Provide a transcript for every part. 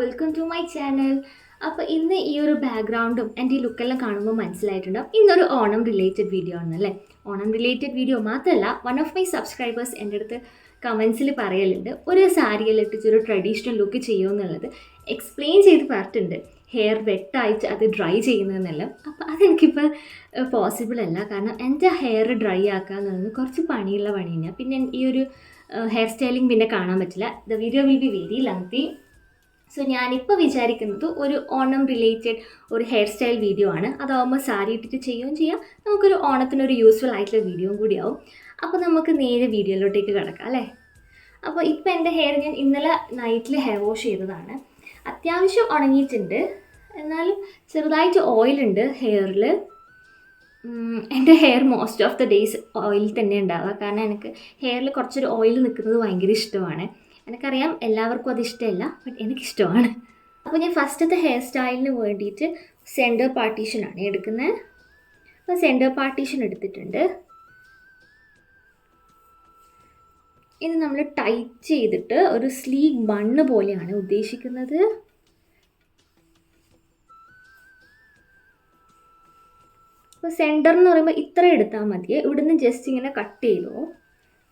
Welcome to my channel. അപ്പോൾ ഇന്ന് ഈ ഒരു ബാക്ക്ഗ്രൗണ്ടും എൻ്റെ ഈ ലുക്കെല്ലാം കാണുമ്പോൾ മനസ്സിലായിട്ടുണ്ടാവും ഇന്നൊരു ഓണം റിലേറ്റഡ് വീഡിയോ ആണെന്നല്ലേ. ഓണം റിലേറ്റഡ് വീഡിയോ മാത്രമല്ല, വൺ ഓഫ് മൈ സബ്സ്ക്രൈബേഴ്സ് എൻ്റെ അടുത്ത് കമൻസിൽ പറയലുണ്ട് ഒരു സാരിയെല്ലാം ഇട്ടിട്ടൊരു ട്രഡീഷണൽ ലുക്ക് ചെയ്യുമെന്നുള്ളത് എക്സ്പ്ലെയിൻ ചെയ്ത് പറഞ്ഞിട്ടുണ്ട്. ഹെയർ വെട്ടായിട്ട് അത് ഡ്രൈ ചെയ്യുന്നതെന്നെല്ലാം. അപ്പോൾ അതെനിക്കിപ്പോൾ പോസിബിൾ അല്ല, കാരണം എൻ്റെ ഹെയർ ഡ്രൈ ആക്കുക എന്ന് പറയുന്നത് കുറച്ച് പണിയുള്ള പണി തന്നെയാണ്. പിന്നെ ഈ ഒരു ഹെയർ സ്റ്റൈലിംഗ് പിന്നെ കാണാൻ പറ്റില്ല. The video will be very lengthy. So ഞാനിപ്പോൾ വിചാരിക്കുന്നത് ഒരു ഓണം റിലേറ്റഡ് ഒരു ഹെയർ സ്റ്റൈൽ വീഡിയോ ആണ്. അതാവുമ്പോൾ സാരി ഇട്ടിട്ട് ചെയ്യുകയും ചെയ്യാം, നമുക്കൊരു ഓണത്തിനൊരു യൂസ്ഫുൾ ആയിട്ടുള്ള വീഡിയോയും കൂടിയാവും. അപ്പോൾ നമുക്ക് നേരെ വീഡിയോയിലോട്ടേക്ക് കിടക്കാം അല്ലേ. അപ്പോൾ ഇപ്പോൾ എൻ്റെ ഹെയർ ഞാൻ ഇന്നലെ നൈറ്റിൽ ഹെയർ വാഷ് ചെയ്തതാണ്. അത്യാവശ്യം ഉണങ്ങിയിട്ടുണ്ട്, എന്നാലും ചെറുതായിട്ട് ഓയിലുണ്ട് ഹെയറിൽ. എൻ്റെ hair most of the days oil തന്നെ ഉണ്ടാവുക, കാരണം എനിക്ക് ഹെയറിൽ കുറച്ചൊരു ഓയിൽ നിൽക്കുന്നത് ഭയങ്കര ഇഷ്ടമാണ്. എനിക്കറിയാം എല്ലാവർക്കും അത് ഇഷ്ടമല്ല, ബട്ട് എനിക്കിഷ്ടമാണ്. അപ്പോൾ ഞാൻ ഫസ്റ്റത്തെ ഹെയർ സ്റ്റൈലിന് വേണ്ടിയിട്ട് സെൻറ്റർ പാർട്ടീഷനാണ് എടുക്കുന്നത്. അപ്പോൾ സെൻറ്റർ പാർട്ടീഷൻ എടുത്തിട്ടുണ്ട്. ഇത് നമ്മൾ ടൈറ്റ് ചെയ്തിട്ട് ഒരു സ്ലീക്ക് ബണ്ണ് പോലെയാണ് ഉദ്ദേശിക്കുന്നത്. അപ്പോൾ സെൻറ്റർ എന്ന് പറയുമ്പോൾ ഇത്ര എടുത്താൽ മതിയേ. ഇവിടുന്ന് ജസ്റ്റ് ഇങ്ങനെ കട്ട് ചെയ്തോ,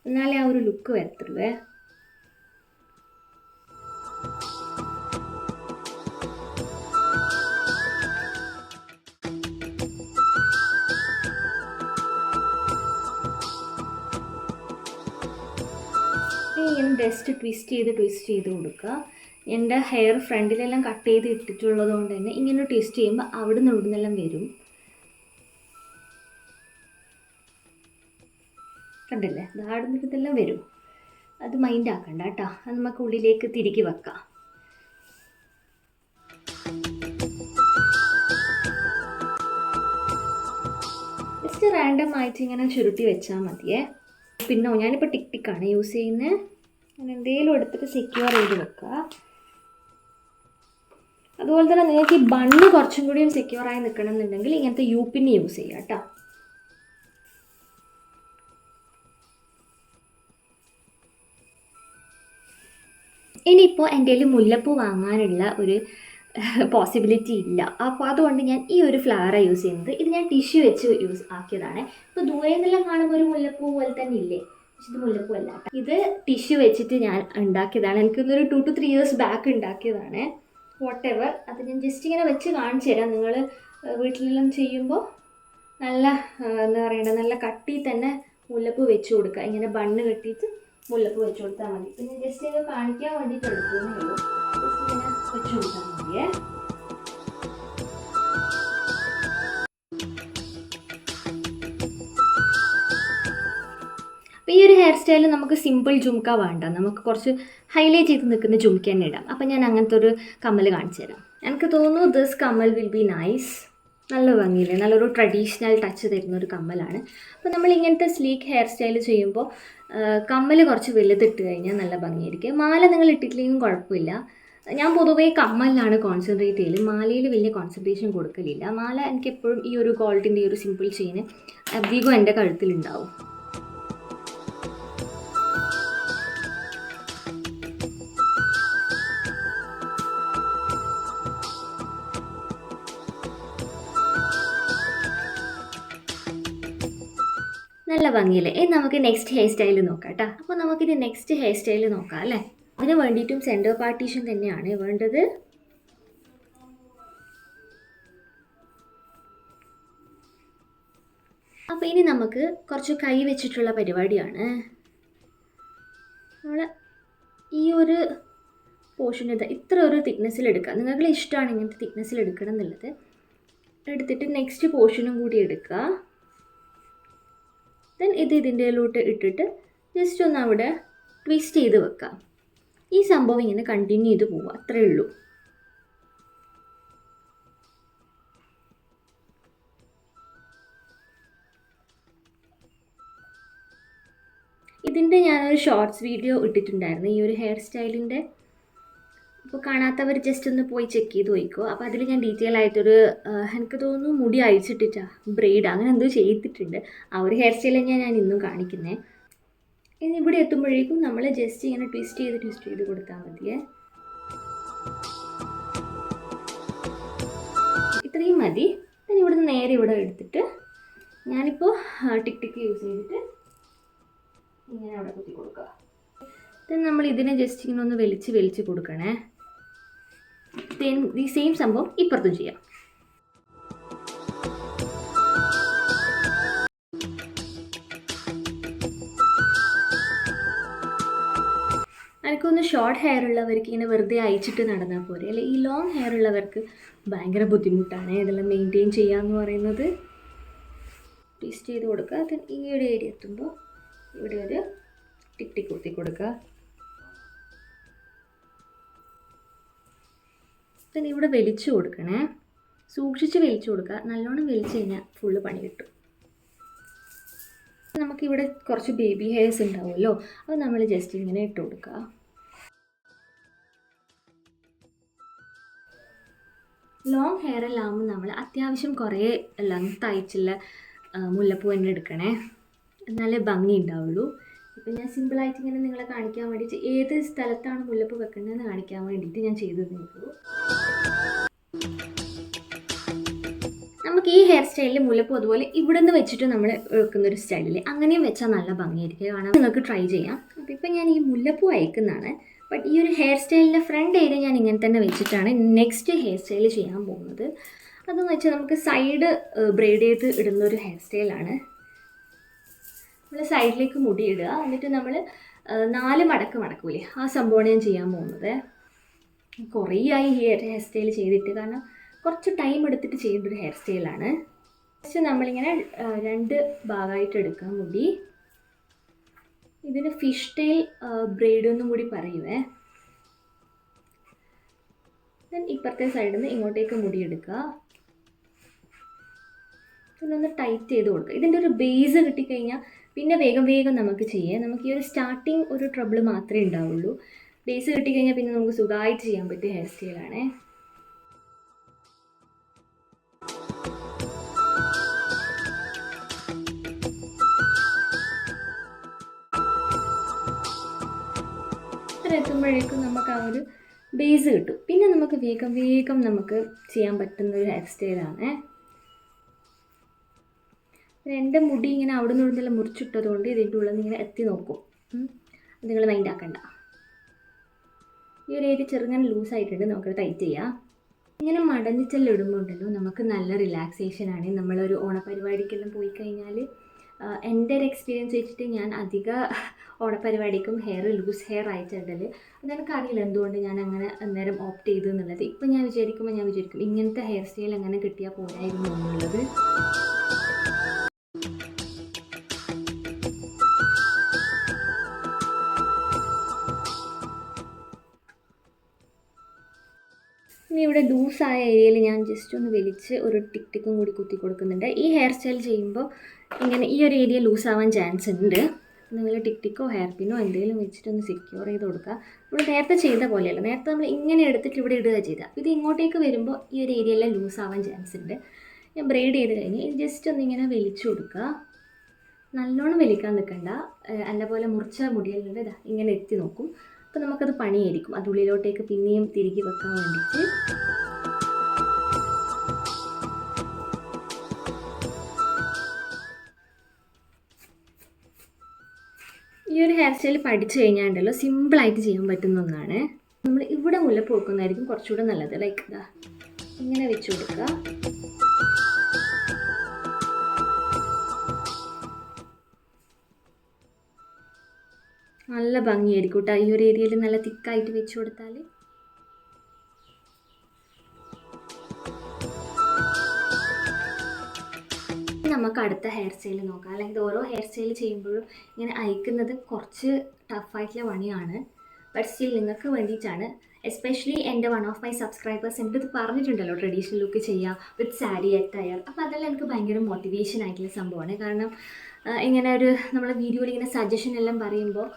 എന്നാലേ ആ ഒരു ലുക്ക് വരത്തുള്ളൂ. ഇങ്ങനെ ജസ്റ്റ് ട്വിസ്റ്റ് ചെയ്ത് കൊടുക്കുക. എൻ്റെ ഹെയർ ഫ്രണ്ടിലെല്ലാം കട്ട് ചെയ്ത് ഇട്ടിട്ടുള്ളത് കൊണ്ട് തന്നെ ഇങ്ങനെ ട്വിസ്റ്റ് ചെയ്യുമ്പോൾ അവിടെ നിന്ന് ഇവിടുന്നെല്ലാം വരും. കണ്ടില്ലേ, അത് ഇതെല്ലാം വരും. അത് മൈൻഡ് ആക്കണ്ട കേട്ടോ, അത് നമുക്ക് ഉള്ളിലേക്ക് തിരികെ വെക്കാം. ജസ്റ്റ് റാൻഡം ആയിട്ട് ഇങ്ങനെ ചുരുട്ടി വെച്ചാൽ മതിയേ. പിന്നെ ഞാനിപ്പോൾ ടിക്കാണ് യൂസ് ചെയ്യുന്നത്. ഞാൻ എന്തെങ്കിലും എടുത്തിട്ട് സെക്യൂർ ചെയ്ത് വെക്കുക. അതുപോലെ തന്നെ നിങ്ങൾക്ക് ഈ ബണ്ണ് കുറച്ചും കൂടിയും സെക്യൂറായി നിൽക്കണം എന്നുണ്ടെങ്കിൽ ഇങ്ങനത്തെ യൂപ്പിന് യൂസ് ചെയ്യുക കേട്ടോ. ഇനിയിപ്പോൾ എൻ്റെ കയ്യിൽ മുല്ലപ്പൂ വാങ്ങാനുള്ള ഒരു പോസിബിലിറ്റി ഇല്ല. അപ്പോൾ അതുകൊണ്ട് ഞാൻ ഈ ഒരു ഫ്ലവറാണ് യൂസ് ചെയ്യുന്നത്. ഇത് ഞാൻ ടിഷ്യൂ വെച്ച് യൂസ് ആക്കിയതാണ്. ഇപ്പോൾ ദൂരെ നിന്നെല്ലാം കാണുമ്പോൾ ഒരു മുല്ലപ്പൂ പോലെ തന്നെ ഇല്ലേ, പക്ഷെ ഇത് മുല്ലപ്പൂ അല്ല. ഇത് ടിഷ്യൂ വെച്ചിട്ട് ഞാൻ ഉണ്ടാക്കിയതാണ്. എനിക്കൊന്നൊരു 2 to 3 years ബാക്ക് ഉണ്ടാക്കിയതാണ്. വാട്ട് എവർ, അത് ഞാൻ ജസ്റ്റ് ഇങ്ങനെ വെച്ച് കാണിച്ചു തരാം. നിങ്ങൾ വീട്ടിലെല്ലാം ചെയ്യുമ്പോൾ നല്ല എന്താ പറയണ്ടത്, നല്ല കട്ടി തന്നെ മുല്ലപ്പൂ വെച്ച് കൊടുക്കുക. ഇങ്ങനെ ബണ്ണ് കെട്ടിയിട്ട് മുല്ലപ്പൂ വെച്ച് കൊടുത്താൽ മതി. പിന്നെ ജസ്റ്റ് ഇങ്ങനെ കാണിക്കാൻ വേണ്ടിയിട്ട് എടുക്കുന്നേ ഉള്ളൂ. ജസ്റ്റ് ഇങ്ങനെ വെച്ച് കൊടുത്താൽ മതിയേ. അപ്പോൾ ഈ ഒരു ഹെയർ സ്റ്റൈലിൽ നമുക്ക് സിമ്പിൾ ജുംക്ക വേണ്ട, നമുക്ക് കുറച്ച് ഹൈലൈറ്റ് ചെയ്ത് നിൽക്കുന്ന ജുംക്ക തന്നെ ഇടാം. അപ്പോൾ ഞാൻ അങ്ങനത്തെ ഒരു കമ്മൽ കാണിച്ചു തരാം. എനിക്ക് തോന്നുന്നു ദിസ് കമ്മൽ വിൽ ബി നൈസ്. നല്ല ഭംഗിയില്ലേ, നല്ലൊരു ട്രഡീഷണൽ ടച്ച് തരുന്ന ഒരു കമ്മലാണ്. അപ്പോൾ നമ്മൾ ഇങ്ങനത്തെ സ്ലീക്ക് ഹെയർ സ്റ്റൈൽ ചെയ്യുമ്പോൾ കമ്മൽ കുറച്ച് വലുതിട്ട് കഴിഞ്ഞാൽ നല്ല ഭംഗിയായിരിക്കും. മാല നിങ്ങൾ ഇട്ടിട്ടില്ലെങ്കിലും കുഴപ്പമില്ല. ഞാൻ പൊതുവേ കമ്മലിലാണ് കോൺസെൻട്രേറ്റ് ചെയ്യൽ, മാലയിൽ വലിയ കോൺസെൻട്രേഷൻ കൊടുക്കലില്ല. മാല എനിക്കെപ്പോഴും ഈ ഒരു ഗോൾഡിൻ്റെ ഈ ഒരു സിമ്പിൾ ചെയിന് അധികം എൻ്റെ കഴുത്തിലുണ്ടാവും. നല്ല ഭംഗിയില്ലേ. നമുക്ക് നെക്സ്റ്റ് ഹെയർ സ്റ്റൈൽ നോക്കാം കേട്ടോ. അപ്പോൾ നമുക്കിത് നെക്സ്റ്റ് ഹെയർ സ്റ്റൈൽ നോക്കാം അല്ലേ. അതിന് വേണ്ടിയിട്ടും സെൻറ്റർ പാർട്ടീഷൻ തന്നെയാണ് വേണ്ടത്. അപ്പോൾ ഇനി നമുക്ക് കുറച്ച് കൈ വെച്ചിട്ടുള്ള പരിപാടിയാണ്. നമ്മൾ ഈ ഒരു പോർഷൻ ഇത്ര ഒരു തിക്നെസ്സിൽ എടുക്കുക. നിങ്ങൾക്ക് ഇഷ്ടമാണ് ഇങ്ങനത്തെ തിക്നെസ്സിൽ എടുക്കണം എന്നുള്ളത്. എടുത്തിട്ട് നെക്സ്റ്റ് പോർഷനും കൂടി എടുക്കുക. ദെൻ ഇതിൻ്റെ ഉള്ളിലോട്ട് ഇട്ടിട്ട് ജസ്റ്റ് ഒന്ന് അവിടെ ട്വിസ്റ്റ് ചെയ്ത് വെക്കാം. ഈ സംഭവം ഇങ്ങനെ കണ്ടിന്യൂ ചെയ്ത് പോവുക, അത്രയേ ഉള്ളൂ. ഇതിൻ്റെ ഞാനൊരു ഷോർട്സ് വീഡിയോ ഇട്ടിട്ടുണ്ടായിരുന്നു ഈ ഒരു ഹെയർ സ്റ്റൈലിൻ്റെ. അപ്പോൾ കാണാത്തവർ ജസ്റ്റ് ഒന്ന് പോയി ചെക്ക് ചെയ്ത് പോയിക്കോ. അപ്പോൾ അതിൽ ഞാൻ ഡീറ്റെയിൽ ആയിട്ടൊരു എനിക്ക് തോന്നുന്നു മുടി അഴിച്ചിട്ടിട്ടാണ് ബ്രെയ്ഡ് അങ്ങനെ എന്തോ ചെയ്തിട്ടുണ്ട്. ആ ഒരു ഹെയർ സ്റ്റൈൽ തന്നെയാണ് ഞാൻ ഇന്നും കാണിക്കുന്നത്. ഇനി ഇവിടെ എത്തുമ്പോഴേക്കും നമ്മൾ ജസ്റ്റ് ഇങ്ങനെ ട്വിസ്റ്റ് ചെയ്ത് കൊടുത്താൽ മതിയേ. മതി. then ഇവിടുന്ന് നേരെ ഇവിടെ എടുത്തിട്ട് ഞാനിപ്പോൾ ടിക് ടിക്ക് യൂസ് ചെയ്തിട്ട് ഇങ്ങനെ അവിടെ കുത്തി കൊടുക്കുക. then നമ്മൾ ഇതിനെ ജസ്റ്റ് ഇങ്ങനെ ഒന്ന് വലിച്ച് കൊടുക്കണേ. then ഈ സെയിം സംഭവം ഇപ്പുറത്തും ചെയ്യാം. എനിക്കൊന്ന് ഷോർട്ട് ഹെയർ ഉള്ളവർക്ക് ഇങ്ങനെ വെറുതെ അയച്ചിട്ട് നടന്നാൽ പോരെ, അല്ലെ ഈ ലോങ് ഹെയർ ഉള്ളവർക്ക് ഭയങ്കര ബുദ്ധിമുട്ടാണ് ഇതെല്ലാം മെയിൻറ്റെയിൻ ചെയ്യാമെന്ന് പറയുന്നത്. ട്വിസ്റ്റ് ചെയ്ത് കൊടുക്കുക. then ഈ ഒരു ഏരിയ എത്തുമ്പോൾ ഇവിടെ ഒരു ടിക് ടിക്ക് കുത്തി കൊടുക്കുക. then ഇവിടെ വലിച്ചു കൊടുക്കണേ, സൂക്ഷിച്ച് വലിച്ചു കൊടുക്കുക. നല്ലോണം വലിച്ചു കഴിഞ്ഞാൽ ഫുള്ള് പണി കിട്ടും. നമുക്കിവിടെ കുറച്ച് ബേബി ഹെയർസ് ഉണ്ടാവുമല്ലോ, അത് നമ്മൾ ജസ്റ്റ് ഇങ്ങനെ ഇട്ട് കൊടുക്കുക. ലോങ് ഹെയറിലാവുമ്പോൾ നമ്മൾ അത്യാവശ്യം കുറേ ലെങ്ത് ആയിട്ടുള്ള മുല്ലപ്പൂ തന്നെ എടുക്കണേ, എന്നാലേ ഭംഗി ഉണ്ടാവുള്ളൂ. ഇപ്പം ഞാൻ സിമ്പിളായിട്ട് ഇങ്ങനെ നിങ്ങളെ കാണിക്കാൻ വേണ്ടിയിട്ട് ഏത് സ്ഥലത്താണ് മുല്ലപ്പൂ വെക്കേണ്ടതെന്ന് കാണിക്കാൻ വേണ്ടിയിട്ട് ഞാൻ ചെയ്തു തന്നിട്ടുള്ളൂ. നമുക്ക് ഈ ഹെയർ സ്റ്റൈലിൽ മുല്ലപ്പൂ അതുപോലെ ഇവിടെ നിന്ന് വെച്ചിട്ട് നമ്മൾ വെക്കുന്നൊരു സ്റ്റൈലിൽ അങ്ങനെയും വെച്ചാൽ നല്ല ഭംഗിയായിരിക്കും കാണാൻ. നിങ്ങൾക്ക് ട്രൈ ചെയ്യാം. അപ്പോൾ ഇപ്പം ഞാൻ ഈ മുല്ലപ്പൂ അയക്കുന്നതാണ്, ബട്ട് ഈ ഒരു ഹെയർ സ്റ്റൈലിൻ്റെ ഫ്രണ്ട് ഏരിയ ഞാൻ ഇങ്ങനെ തന്നെ വെച്ചിട്ടാണ് നെക്സ്റ്റ് ഹെയർ സ്റ്റൈൽ ചെയ്യാൻ പോകുന്നത്. അതെന്ന് വെച്ചാൽ നമുക്ക് സൈഡ് ബ്രെയ്ഡ് ചെയ്ത് ഇടുന്നൊരു ഹെയർ സ്റ്റൈലാണ്. നമ്മൾ സൈഡിലേക്ക് മുടി ഇടുക, എന്നിട്ട് നമ്മൾ 4 മടക്ക് മടക്കൂലേ, ആ സംഭവമാണ് ഞാൻ ചെയ്യാൻ പോകുന്നത്. കുറേ ആയി ഈ ഹെയർ സ്റ്റൈൽ ചെയ്തിട്ട്, കാരണം കുറച്ച് ടൈം എടുത്തിട്ട് ചെയ്യേണ്ട ഒരു ഹെയർ സ്റ്റൈലാണ്. ഫസ്റ്റ് നമ്മളിങ്ങനെ 2 ഭാഗമായിട്ട് എടുക്കാം മുടി. ഇതിന് ഫിഷ് ടെയിൽ ബ്രെയ്ഡ് എന്നും കൂടി പറയുവേ. ദെൻ ഇപ്പുറത്തെ സൈഡിൽ നിന്ന് ഇങ്ങോട്ടേക്ക് മുടി എടുക്കുക, ഇതൊന്ന് ടൈറ്റ് ചെയ്ത് കൊടുക്കുക. ഇതിൻ്റെ ഒരു ബേസ് കിട്ടിക്കഴിഞ്ഞാൽ പിന്നെ വേഗം നമുക്ക് ചെയ്യാം. നമുക്ക് ഈ ഒരു സ്റ്റാർട്ടിങ് ഒരു ട്രബിൾ മാത്രമേ ഉണ്ടാവുള്ളൂ. ബേസ് കിട്ടിക്കഴിഞ്ഞാൽ പിന്നെ നമുക്ക് സുഖമായിട്ട് ചെയ്യാൻ പറ്റിയ ഹെയർ സ്റ്റൈലാണേ. എത്തുമ്പോഴേക്കും നമുക്ക് ആ ഒരു ബേസ് കിട്ടും. പിന്നെ നമുക്ക് വേഗം നമുക്ക് ചെയ്യാൻ പറ്റുന്ന ഒരു ഹെയർ സ്റ്റൈലാണ്. എൻ്റെ മുടി ഇങ്ങനെ അവിടെ നിന്ന് ഇവിടുന്നെല്ലാം മുറിച്ചിട്ടതുകൊണ്ട് ഇതിൻ്റെ ഉള്ളിൽ നിന്ന് ഇങ്ങനെ എത്തി നോക്കും. അത് നിങ്ങൾ മൈൻഡ് ആക്കണ്ട. ഈ ഒരു ഏരിയ ചെറുങ്ങനെ ലൂസായിട്ടുണ്ട്, നമുക്കത് ടൈറ്റ് ചെയ്യാം. ഇങ്ങനെ മടഞ്ഞിച്ചെല്ലാം ഇടുമ്പോൾ ഉണ്ടല്ലോ നമുക്ക് നല്ല റിലാക്സേഷനാണ്. നമ്മളൊരു ഓണപരിപാടിക്കെല്ലാം പോയി കഴിഞ്ഞാൽ എൻ്റെ ഒരു എക്സ്പീരിയൻസ് വെച്ചിട്ട് ഞാൻ അധിക ഓണപരിപാടിക്കും ഹെയർ ലൂസ് ഹെയർ ആയിട്ടുണ്ടൽ. അതെനിക്കറിയില്ല എന്തുകൊണ്ട് ഞാൻ അങ്ങനെ അന്നേരം ഓപ്റ്റ് ചെയ്തു എന്നുള്ളത്. ഇപ്പം ഞാൻ വിചാരിക്കും ഇങ്ങനത്തെ ഹെയർ സ്റ്റൈൽ അങ്ങനെ കിട്ടിയാൽ പോരായിരുന്നു എന്നുള്ളത്. ഇനി ഇവിടെ ലൂസായ ഏരിയയിൽ ഞാൻ ജസ്റ്റ് ഒന്ന് വലിച്ച് ഒരു ടിക് ടിക്കും കൂടി കുത്തി കൊടുക്കുന്നുണ്ട്. ഈ ഹെയർ സ്റ്റൈൽ ചെയ്യുമ്പോൾ ഇങ്ങനെ ഈ ഒരു ഏരിയ ലൂസാവാൻ ചാൻസ് ഉണ്ട്. നിങ്ങൾ ടിക് ടിക്കോ ഹെയർ പിന്നോ എന്തെങ്കിലും വെച്ചിട്ടൊന്ന് സെക്യൂർ ചെയ്ത് കൊടുക്കുക. ഇവിടെ നേരത്തെ ചെയ്ത പോലെയല്ല, നേരത്തെ നമ്മൾ ഇങ്ങനെ എടുത്തിട്ട് ഇവിടെ ഇടുക ചെയ്താൽ ഇത് ഇങ്ങോട്ടേക്ക് വരുമ്പോൾ ഈ ഒരു ഏരിയയെല്ലാം ലൂസാവാൻ ചാൻസ് ഉണ്ട്. ഞാൻ ബ്രെയ്ഡ് ചെയ്ത് കഴിഞ്ഞ് ജസ്റ്റ് ഒന്നിങ്ങനെ വലിച്ചു കൊടുക്കുക. നല്ലോണം വലിക്കാൻ നിൽക്കണ്ട, അല്ല പോലെ മുറിച്ച മുടികളുണ്ട് ഇതാ ഇങ്ങനെ എത്തി നോക്കും. അപ്പോൾ നമുക്കത് പണിയായിരിക്കും അത് ഉള്ളിലോട്ടേക്ക് പിന്നെയും തിരികെ വെക്കാൻ വേണ്ടിയിട്ട്. ഈ ഒരു ഹെയർ സ്റ്റൈൽ പഠിച്ചു കഴിഞ്ഞാൽ ഉണ്ടല്ലോ സിമ്പിളായിട്ട് ചെയ്യാൻ പറ്റുന്ന ഒന്നാണ്. നമ്മൾ ഇവിടെ മുല്ലപ്പൂ വെക്കുന്നതായിരിക്കും കുറച്ചുകൂടെ നല്ലത്. ലൈക്ക് ഇതാ ഇങ്ങനെ വെച്ച് കൊടുക്കുക. നല്ല ഭംഗിയായിരിക്കും കേട്ടോ ഈ ഒരു ഏരിയയിൽ നല്ല തിക്കായിട്ട് വെച്ച് കൊടുത്താൽ. നമുക്ക് അടുത്ത ഹെയർ സ്റ്റൈൽ നോക്കാം. അല്ലെങ്കിൽ ഓരോ ഹെയർ സ്റ്റൈൽ ചെയ്യുമ്പോഴും ഇങ്ങനെ അയക്കുന്നത് കുറച്ച് ടഫായിട്ടുള്ള പണിയാണ്. ബട്ട് സ്റ്റിൽ നിങ്ങൾക്ക് വേണ്ടിയിട്ടാണ്. എസ്പെഷ്യലി എൻ്റെ വൺ ഓഫ് മൈ സബ്സ്ക്രൈബേഴ്സ് എൻ്റെ ഇത് പറഞ്ഞിട്ടുണ്ടല്ലോ ട്രഡീഷണൽ ലുക്ക് ചെയ്യാം വിത്ത് സാരി അറ്റയർ. അപ്പോൾ അതെല്ലാം എനിക്ക് ഭയങ്കര മോട്ടിവേഷൻ ആയിട്ടുള്ള സംഭവമാണ്. കാരണം ഇങ്ങനെ ഒരു നമ്മളെ വീഡിയോയിൽ ഇങ്ങനെ സജഷൻ എല്ലാം പറയുമ്പോൾ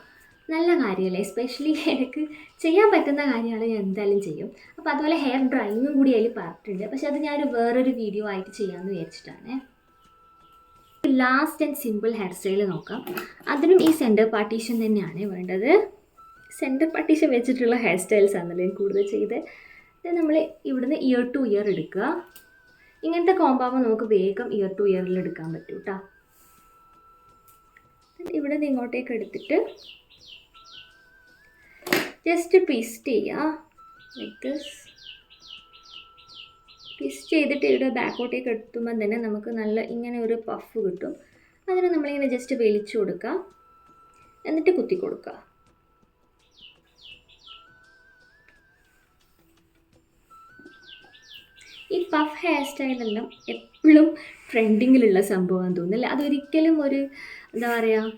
നല്ല കാര്യമല്ലേ. എസ്പെഷ്യലി എനിക്ക് ചെയ്യാൻ പറ്റുന്ന കാര്യങ്ങൾ ഞാൻ എന്തായാലും ചെയ്യും. അപ്പോൾ അതുപോലെ ഹെയർ ഡ്രൈയിങ്ങും കൂടി അതിൽ പറഞ്ഞിട്ടുണ്ട്. പക്ഷെ അത് ഞാനൊരു വേറൊരു വീഡിയോ ആയിട്ട് ചെയ്യാമെന്ന് വിചാരിച്ചിട്ടാണ്. Last and simple hair style നോക്കാം. അതിനും ഈ സെൻറ്റർ പാർട്ടീഷൻ തന്നെയാണ് വേണ്ടത്. സെൻറ്റർ പാർട്ടീഷൻ വെച്ചിട്ടുള്ള ഹെയർ സ്റ്റൈൽസ് ആണല്ലോ കൂടുതൽ ചെയ്ത്. നമ്മൾ ഇവിടുന്ന് ഇയർ ടു ഇയർ എടുക്കുക. ഇങ്ങനത്തെ കോമ്പാകുമ്പോൾ നമുക്ക് വേഗം ഇയർ ടു ഇയറിൽ എടുക്കാൻ പറ്റും കേട്ടോ. ഇവിടെ നിന്ന് ഇങ്ങോട്ടേക്ക് എടുത്തിട്ട് ജസ്റ്റ് ട്വിസ്റ്റ് ചെയ്യുക, ലൈക്ക് ദിസ്. ട്വിസ്റ്റ് ചെയ്തിട്ട് ഇവിടെ ബാക്കോട്ടേക്ക് എത്തുമ്പോൾ തന്നെ നമുക്ക് നല്ല ഇങ്ങനെ ഒരു പഫ് കിട്ടും. അതിന് നമ്മളിങ്ങനെ ജസ്റ്റ് വലിച്ചു കൊടുക്കുക, എന്നിട്ട് കുത്തി കൊടുക്കുക. ഈ പഫ് ഹെയർ സ്റ്റൈലെല്ലാം എപ്പോഴും ട്രെൻഡിങ്ങിലുള്ള സംഭവമാണെന്ന് തോന്നുന്നില്ല. അതൊരിക്കലും ഒരു എന്താ പറയുക,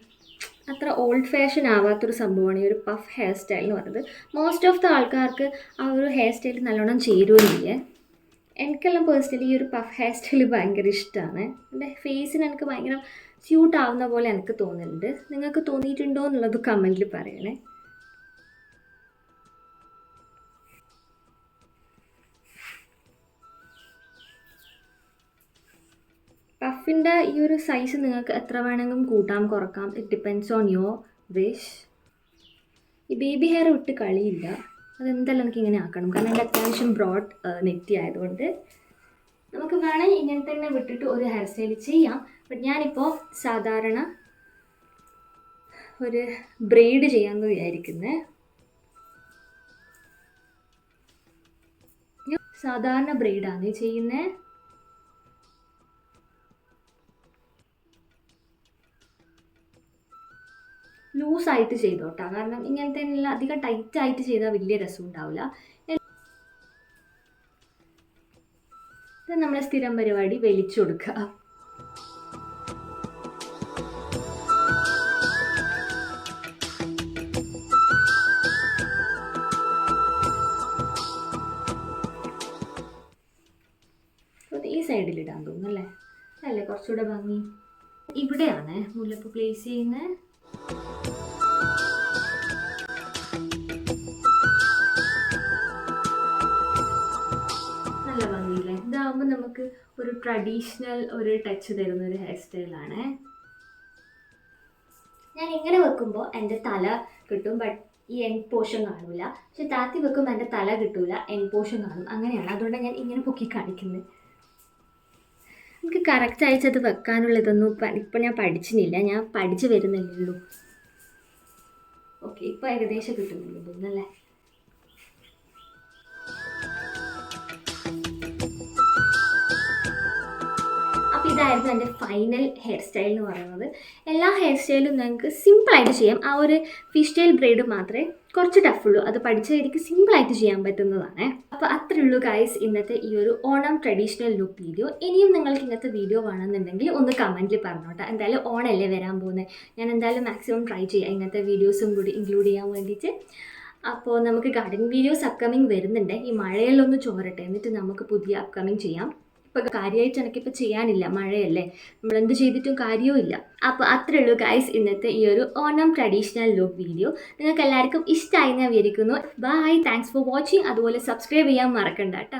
അത്ര ഓൾഡ് ഫാഷൻ ആവാത്തൊരു സംഭവമാണ് ഈ ഒരു പഫ് ഹെയർ സ്റ്റൈൽ എന്ന് പറയുന്നത്. മോസ്റ്റ് ഓഫ് ദ ആൾക്കാർക്ക് ആ ഒരു ഹെയർ സ്റ്റൈൽ നല്ലോണം ചേരുകയില്ലേ. എനിക്കെല്ലാം പേഴ്സണലി ഈ ഒരു പഫ് ഹെയർ സ്റ്റൈൽ ഭയങ്കര ഇഷ്ടമാണ്. എൻ്റെ ഫേസിന് എനിക്ക് ഭയങ്കര സ്യൂട്ട് ആവുന്ന പോലെ എനിക്ക് തോന്നുന്നുണ്ട്. നിങ്ങൾക്ക് തോന്നിയിട്ടുണ്ടോ എന്നുള്ളത് കമൻറ്റിൽ പറയണേ. പഫിൻ്റെ ഈ ഒരു സൈസ് നിങ്ങൾക്ക് എത്ര വേണമെങ്കിലും കൂട്ടാം കുറക്കാം. It depends on your wish. ഈ ബേബി ഹെയർ വിട്ട് കളിയില്ല, അതെന്തായാലും എനിക്ക് ഇങ്ങനെ ആക്കണം. കാരണം എൻ്റെ അത്യാവശ്യം ബ്രോഡ് നെറ്റി ആയതുകൊണ്ട് നമുക്ക് വേണമെങ്കിൽ ഇങ്ങനെ തന്നെ വിട്ടിട്ട് ഒരു ഹെയർ സ്റ്റൈൽ ചെയ്യാം. ബട്ട് ഞാനിപ്പോൾ സാധാരണ ഒരു ബ്രെയ്ഡ് ചെയ്യാമെന്ന് വിചാരിക്കുന്നത്. സാധാരണ ബ്രെയ്ഡാണ് ചെയ്യുന്നത്. ലൂസായിട്ട് ചെയ്തോട്ടാ, കാരണം ഇങ്ങനത്തെ അധികം ടൈറ്റായിട്ട് ചെയ്താൽ വലിയ രസം ഉണ്ടാവില്ല. ഇത് നമ്മളെ സ്ഥിരം പരിപാടി വലിച്ചു കൊടുക്കുക. ഈ സൈഡിലിടാൻ തോന്നുന്നല്ലേ, അല്ലേ കുറച്ചുകൂടെ ഭംഗി. ഇവിടെയാണ് മുല്ലപ്പ് പ്ലേസ് ചെയ്യുന്നത്. നല്ല ഭംഗിയില്ലേ. ഇതാകുമ്പോൾ നമുക്ക് ഒരു ട്രഡീഷണൽ ഒരു ടച്ച് തരുന്ന ഒരു ഹെയർ സ്റ്റൈലാണ്. ഞാൻ ഇങ്ങനെ വെക്കുമ്പോൾ എൻ്റെ തല കിട്ടും, ബട്ട് ഈ എൻഡ് പോർഷൻ കാണില്ല. പക്ഷെ താത്തി വെക്കുമ്പോൾ എൻ്റെ തല കിട്ടില്ല, എൻഡ് പോർഷൻ കാണും. അങ്ങനെയാണ്, അതുകൊണ്ടാണ് ഞാൻ ഇങ്ങനെ പൊക്കി കാണിക്കുന്നത്. എനിക്ക് കറക്റ്റ് അയച്ചത് വെക്കാനുള്ളതൊന്നും ഇപ്പം ഞാൻ പഠിച്ചിട്ടില്ല, ഞാൻ പഠിച്ചു വരുന്നില്ലേ ഉള്ളൂ. ഓക്കെ, ഇപ്പോൾ ഏകദേശം കിട്ടുന്നുള്ളൂ തോന്നുന്നല്ലേ. അപ്പോൾ ഇതായിരുന്നു എൻ്റെ ഫൈനൽ ഹെയർ സ്റ്റൈൽ എന്ന് പറയുന്നത്. എല്ലാ ഹെയർ സ്റ്റൈലും ഞങ്ങൾക്ക് സിമ്പിളായിട്ട് ചെയ്യാം. ആ ഒരു ഫിഷ് ടെയിൽ ബ്രെയ്ഡ് മാത്രമേ കുറച്ച് ടഫുള്ളൂ, അത് പഠിച്ച എനിക്ക് സിമ്പിളായിട്ട് ചെയ്യാൻ പറ്റുന്നതാണ്. അപ്പോൾ അത്രയേ ഉള്ളൂ ഗൈസ് ഇന്നത്തെ ഈ ഒരു ഓണം ട്രഡീഷണൽ ലുക്ക് വീഡിയോ. ഇനിയും നിങ്ങൾക്ക് ഇന്നത്തെ വീഡിയോ വേണമെന്നുണ്ടെങ്കിൽ ഒന്ന് കമൻറ്റിൽ പറഞ്ഞോട്ടെ. എന്തായാലും ഓണമല്ലേ വരാൻ പോകുന്നത്, ഞാൻ എന്തായാലും മാക്സിമം ട്രൈ ചെയ്യാം ഇങ്ങനത്തെ വീഡിയോസും കൂടി ഇൻക്ലൂഡ് ചെയ്യാൻ വേണ്ടിയിട്ട്. അപ്പോൾ നമുക്ക് ഗാർഡൻ വീഡിയോസ് അപ്കമിങ് വരുന്നുണ്ട്. ഈ മഴയിലൊന്ന് ചോരട്ടെ, എന്നിട്ട് നമുക്ക് പുതിയ അപ്കമിങ് ചെയ്യാം. ഇപ്പോൾ കാര്യമായിട്ട് എനിക്കിപ്പോൾ ചെയ്യാനില്ല, മഴയല്ലേ, നമ്മളെന്ത് ചെയ്തിട്ടും കാര്യവും ഇല്ല. അപ്പോൾ അത്രയേ ഉള്ളൂ ഗൈസ് ഇന്നത്തെ ഈ ഒരു ഓണം ട്രഡീഷണൽ ലുക്ക് വീഡിയോ. നിങ്ങൾക്ക് എല്ലാവർക്കും ഇഷ്ടമായി ഞാൻ വിചാരിക്കുന്നു. Bye, thanks for watching. അതുപോലെ സബ്സ്ക്രൈബ് ചെയ്യാൻ മറക്കണ്ട കേട്ടോ.